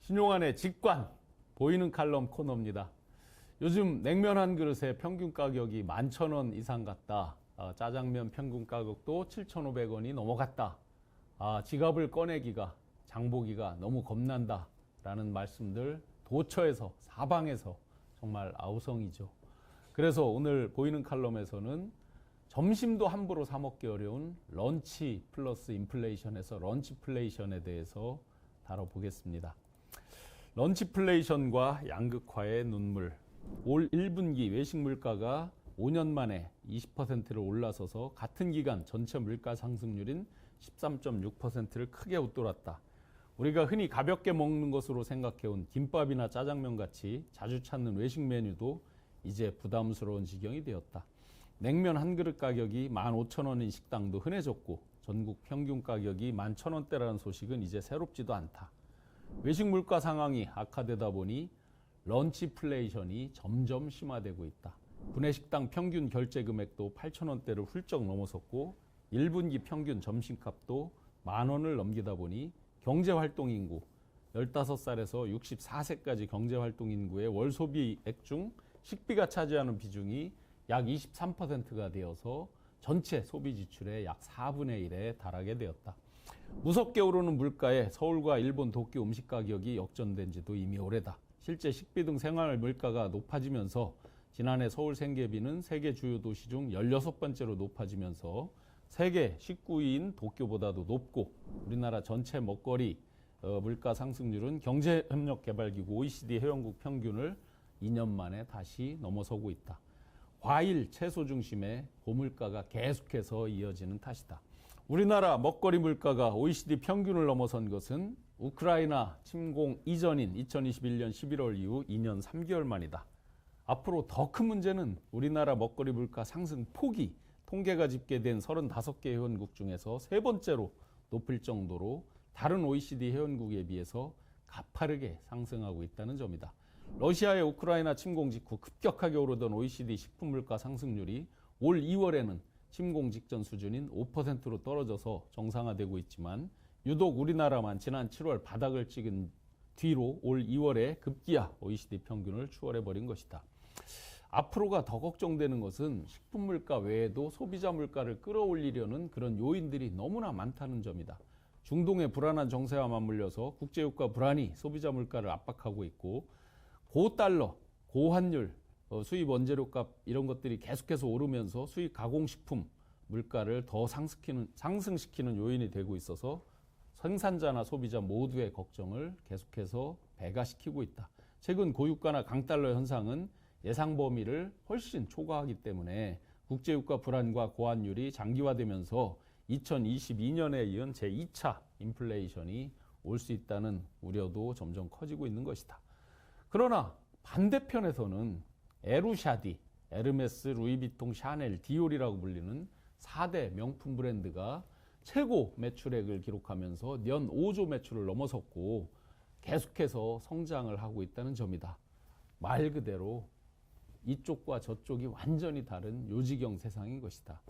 신용환의 직관 보이는 칼럼 코너입니다. 요즘 냉면 한 그릇에 평균 가격이 11,000원 이상 갔다. 짜장면 평균 가격도 7,500원이 넘어갔다. 지갑을 꺼내기가 장보기가 너무 겁난다 라는 말씀들 도처에서 사방에서 정말 아우성이죠. 그래서 오늘 보이는 칼럼에서는 점심도 함부로 사 먹기 어려운 런치 플러스 인플레이션에서 런치플레이션에 대해서 다뤄보겠습니다. 런치플레이션과 양극화의 눈물. 올 1분기 외식 물가가 5년 만에 20%를 올라서서 같은 기간 전체 물가 상승률인 13.6%를 크게 웃돌았다. 우리가 흔히 가볍게 먹는 것으로 생각해온 김밥이나 짜장면 같이 자주 찾는 외식 메뉴도 이제 부담스러운 지경이 되었다. 냉면 한 그릇 가격이 15,000원인 식당도 흔해졌고 전국 평균 가격이 11,000원대라는 소식은 이제 새롭지도 않다. 외식 물가 상황이 악화되다 보니 런치플레이션이 점점 심화되고 있다. 구내식당 평균 결제 금액도 8,000원대를 훌쩍 넘어섰고 1분기 평균 점심값도 10,000원을 넘기다 보니 경제활동인구 15살에서 64세까지 경제활동인구의 월 소비액 중 식비가 차지하는 비중이 약 23%가 되어서 전체 소비 지출의 약 4분의 1에 달하게 되었다. 무섭게 오르는 물가에 서울과 일본 도쿄 음식 가격이 역전된 지도 이미 오래다. 실제 식비 등 생활 물가가 높아지면서 지난해 서울 생계비는 세계 주요 도시 중 16번째로 높아지면서 세계 19위인 도쿄보다도 높고 우리나라 전체 먹거리 물가 상승률은 경제협력개발기구 OECD 회원국 평균을 2년 만에 다시 넘어서고 있다. 과일, 채소 중심의 고물가가 계속해서 이어지는 탓이다. 우리나라 먹거리 물가가 OECD 평균을 넘어선 것은 우크라이나 침공 이전인 2021년 11월 이후 2년 3개월 만이다. 앞으로 더 큰 문제는 우리나라 먹거리 물가 상승 폭이 통계가 집계된 35개 회원국 중에서 세 번째로 높을 정도로 다른 OECD 회원국에 비해서 가파르게 상승하고 있다는 점이다. 러시아의 우크라이나 침공 직후 급격하게 오르던 OECD 식품물가 상승률이 올 2월에는 침공 직전 수준인 5%로 떨어져서 정상화되고 있지만 유독 우리나라만 지난 7월 바닥을 찍은 뒤로 올 2월에 급기야 OECD 평균을 추월해버린 것이다. 앞으로가 더 걱정되는 것은 식품물가 외에도 소비자 물가를 끌어올리려는 그런 요인들이 너무나 많다는 점이다. 중동의 불안한 정세와 맞물려서 국제유가 불안이 소비자 물가를 압박하고 있고 고달러, 고환율, 수입 원재료값 이런 것들이 계속해서 오르면서 수입 가공식품 물가를 더 상승시키는 요인이 되고 있어서 생산자나 소비자 모두의 걱정을 계속해서 배가시키고 있다. 최근 고유가나 강달러 현상은 예상 범위를 훨씬 초과하기 때문에 국제유가 불안과 고환율이 장기화되면서 2022년에 이은 제2차 인플레이션이 올 수 있다는 우려도 점점 커지고 있는 것이다. 그러나 반대편에서는 에루샤디, 에르메스, 루이비통, 샤넬, 디올이라고 불리는 4대 명품 브랜드가 최고 매출액을 기록하면서 년 5조 매출을 넘어섰고 계속해서 성장을 하고 있다는 점이다. 말 그대로 이쪽과 저쪽이 완전히 다른 요지경 세상인 것이다.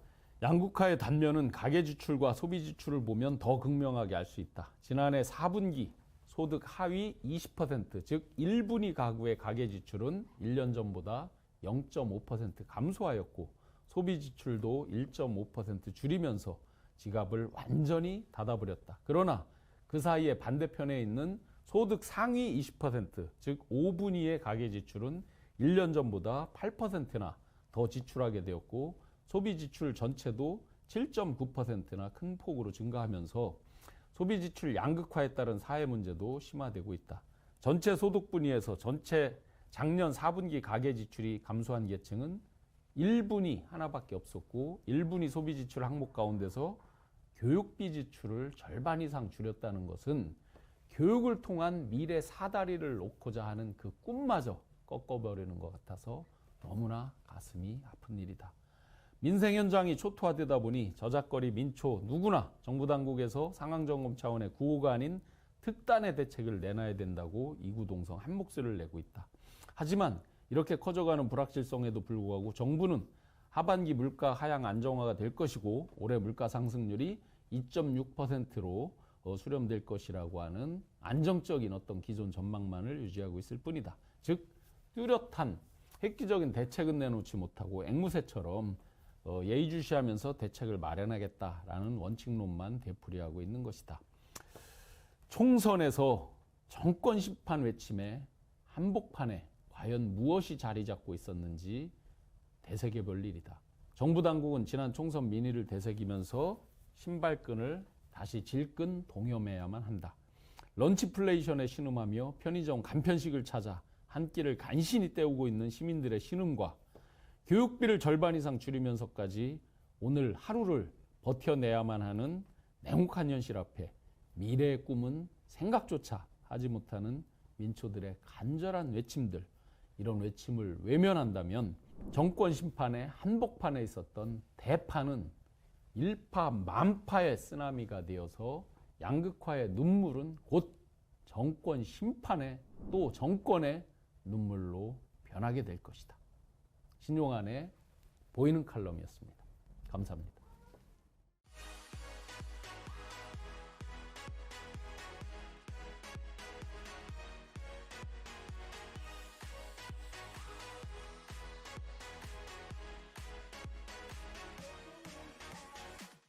양극화의 단면은 가계지출과 소비지출을 보면 더 극명하게 알 수 있다. 지난해 4분기 소득 하위 20%, 즉 1분위 가구의 가계지출은 1년 전보다 0.5% 감소하였고 소비지출도 1.5% 줄이면서 지갑을 완전히 닫아버렸다. 그러나 그 사이에 반대편에 있는 소득 상위 20%, 즉 5분위의 가계지출은 1년 전보다 8%나 더 지출하게 되었고 소비지출 전체도 7.9%나 큰 폭으로 증가하면서 소비지출 양극화에 따른 사회 문제도 심화되고 있다. 전체 소득 분위에서 전체 작년 4분기 가계지출이 감소한 계층은 1분위 하나밖에 없었고 1분위 소비지출 항목 가운데서 교육비 지출을 절반 이상 줄였다는 것은 교육을 통한 미래 사다리를 놓고자 하는 그 꿈마저 꺾어버리는 것 같아서 너무나 가슴이 아픈 일이다. 민생 현장이 초토화되다 보니 저작거리 민초 누구나 정부 당국에서 상황점검 차원의 구호가 아닌 특단의 대책을 내놔야 된다고 이구동성 한 목소리를 내고 있다. 하지만 이렇게 커져가는 불확실성에도 불구하고 정부는 하반기 물가 하향 안정화가 될 것이고 올해 물가 상승률이 2.6%로 수렴될 것이라고 하는 안정적인 어떤 기존 전망만을 유지하고 있을 뿐이다. 즉 뚜렷한 획기적인 대책은 내놓지 못하고 앵무새처럼 예의주시하면서 대책을 마련하겠다라는 원칙론만 되풀이하고 있는 것이다. 총선에서 정권 심판 외침에 한복판에 과연 무엇이 자리 잡고 있었는지 되새겨볼 일이다. 정부 당국은 지난 총선 민의를 되새기면서 신발끈을 다시 질끈 동여매야만 한다. 런치플레이션에 신음하며 편의점 간편식을 찾아 한 끼를 간신히 때우고 있는 시민들의 신음과 교육비를 절반 이상 줄이면서까지 오늘 하루를 버텨내야만 하는 냉혹한 현실 앞에 미래의 꿈은 생각조차 하지 못하는 민초들의 간절한 외침들, 이런 외침을 외면한다면 정권 심판의 한복판에 있었던 대파는 일파만파의 쓰나미가 되어서 양극화의 눈물은 곧 정권 심판의 또 정권의 눈물로 변하게 될 것이다. 신용환의 보이는 칼럼이었습니다. 감사합니다.